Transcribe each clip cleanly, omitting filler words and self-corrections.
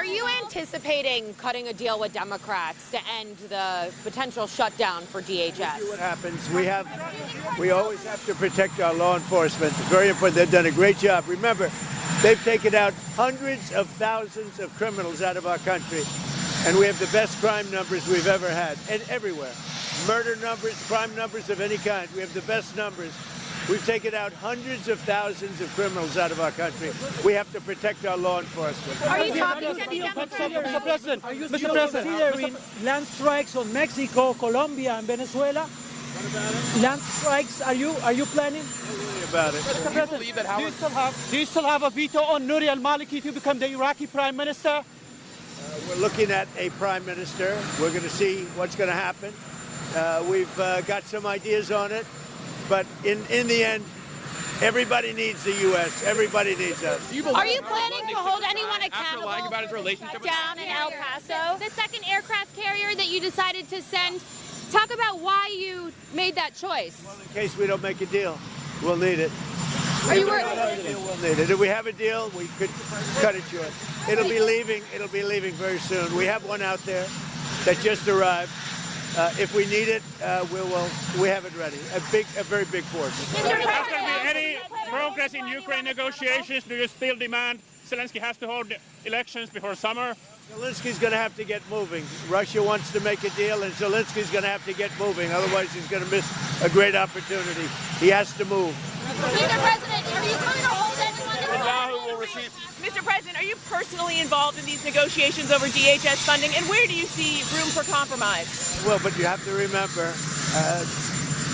are you anticipating cutting a deal with Democrats to end the potential shutdown for DHS? We'll see what happens. We always have to protect our law enforcement. It's very important. They've done a great job. Remember, they've taken out hundreds of thousands of criminals out of our country, and we have the best crime numbers we've ever had, and everywhere. Murder numbers, crime numbers of any kind. We have the best numbers. We've taken out hundreds of thousands of criminals out of our country. We have to protect our law enforcement. Are you talking to any Democrats? Mr. President, are you still considering land strikes on Mexico, Colombia, and Venezuela? What about it? Land strikes, are you planning? Don't worry about it. Mr. President, do you still have a veto on Nouri al-Maliki to become the Iraqi Prime Minister? We're looking at a prime minister. We're going to see what's going to happen. We've got some ideas on it. But in the end, everybody needs the U.S. Everybody needs us. Are you planning to hold anyone accountable after lying about his relationship down in El Paso? The second aircraft carrier that you decided to send, talk about why you made that choice. Well, in case we don't make a deal, we'll need it. Are you We'll need it. If we have a deal, we could cut it short. It'll be leaving very soon. We have one out there that just arrived. If we need it, we have it ready. A very big force. Has there been any progress in Ukraine negotiations? Do you still demand Zelensky has to hold elections before summer? Zelensky's going to have to get moving. Russia wants to make a deal, and Zelensky's going to have to get moving. Otherwise, he's going to miss a great opportunity. He has to move. Mr. President, are you going to hold anyone accountable? Mr. President, are you personally involved in these negotiations over DHS funding, and where do you see room for compromise? Well, but you have to remember,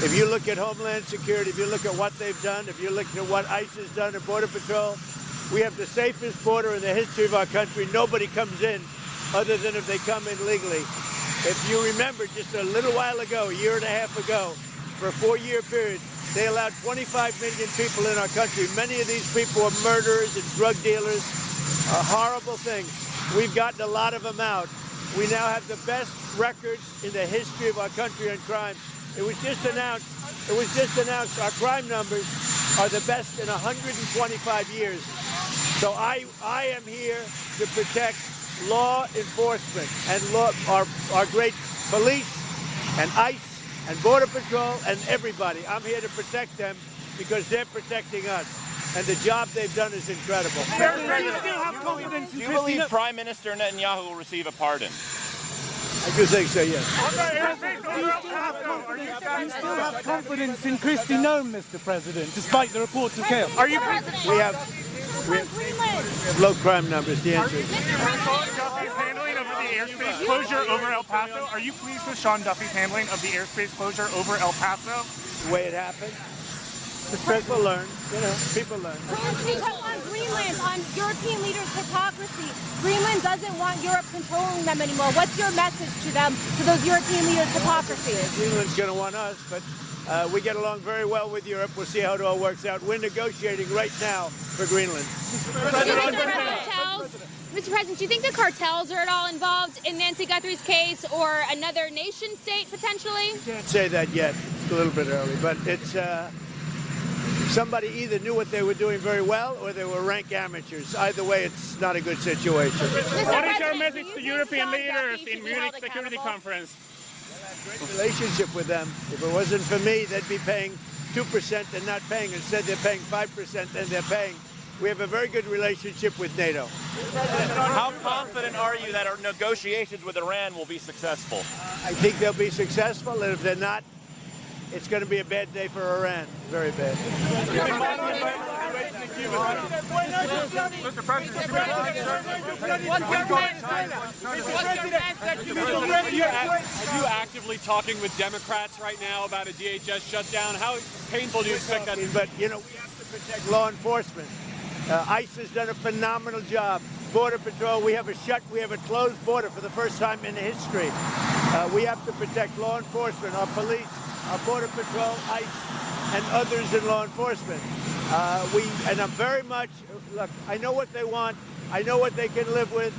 if you look at Homeland Security, if you look at what they've done, if you look at what ICE has done at Border Patrol, we have the safest border in the history of our country. Nobody comes in other than if they come in legally. If you remember, just a little while ago, a year and a half ago, for a 4-year period, they allowed 25 million people in our country. Many of these people are murderers and drug dealers, horrible things. We've gotten a lot of them out. We now have the best records in the history of our country on crime. It was just announced our crime numbers are the best in 125 years. So I am here to protect law enforcement and our great police and ICE and Border Patrol and everybody. I'm here to protect them because they're protecting us. And the job they've done is incredible. Do you believe Prime Minister Netanyahu will receive a pardon? I do think so, yes. Do you still have confidence in Kristi Noem, Mr. President, despite the reports of chaos? Are you We have low crime numbers. The answer is Duffy's handling of the airspace closure over El Paso. Are you pleased with Sean Duffy's handling of the airspace closure over El Paso? the way it happened. People learn, people learn. On Greenland, on European leaders' hypocrisy, Greenland doesn't want Europe controlling them anymore. What's your message to them, to those European leaders' hypocrisy? Greenland's going to want us, but we get along very well with Europe. We'll see how it all works out. We're negotiating right now for Greenland. Mr. President, do you think the cartels are at all involved in Nancy Guthrie's case or another nation state potentially? Can't say that yet. It's a little bit early, but it's somebody either knew what they were doing very well or they were rank amateurs. Either way, it's not a good situation. What is your message to European leaders in Munich Security Conference? Great relationship with them. If it wasn't for me, they'd be paying 2% and not paying. Instead, they're paying 5% and they're paying. We have a very good relationship with NATO. How confident are you that our negotiations with Iran will be successful? I think they'll be successful, and if they're not, it's going to be a bad day for Iran. Very bad. Mr. President, Are you actively talking with Democrats right now about a DHS shutdown? How painful do you expect that to be? But, we have to protect law enforcement. ICE has done a phenomenal job. Border Patrol, we have a closed border for the first time in history. We have to protect law enforcement, our police, our Border Patrol, ICE, and others in law enforcement. And I'm very much, look, I know what they want. I know what they can live with.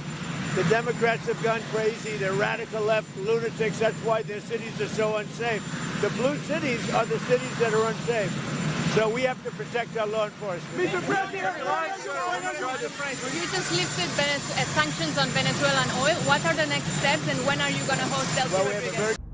The Democrats have gone crazy. They're radical left lunatics. That's why their cities are so unsafe. The blue cities are the cities that are unsafe. So we have to protect our law enforcement. You just lifted sanctions on Venezuelan oil. What are the next steps, and when are you going to host Well, we have a very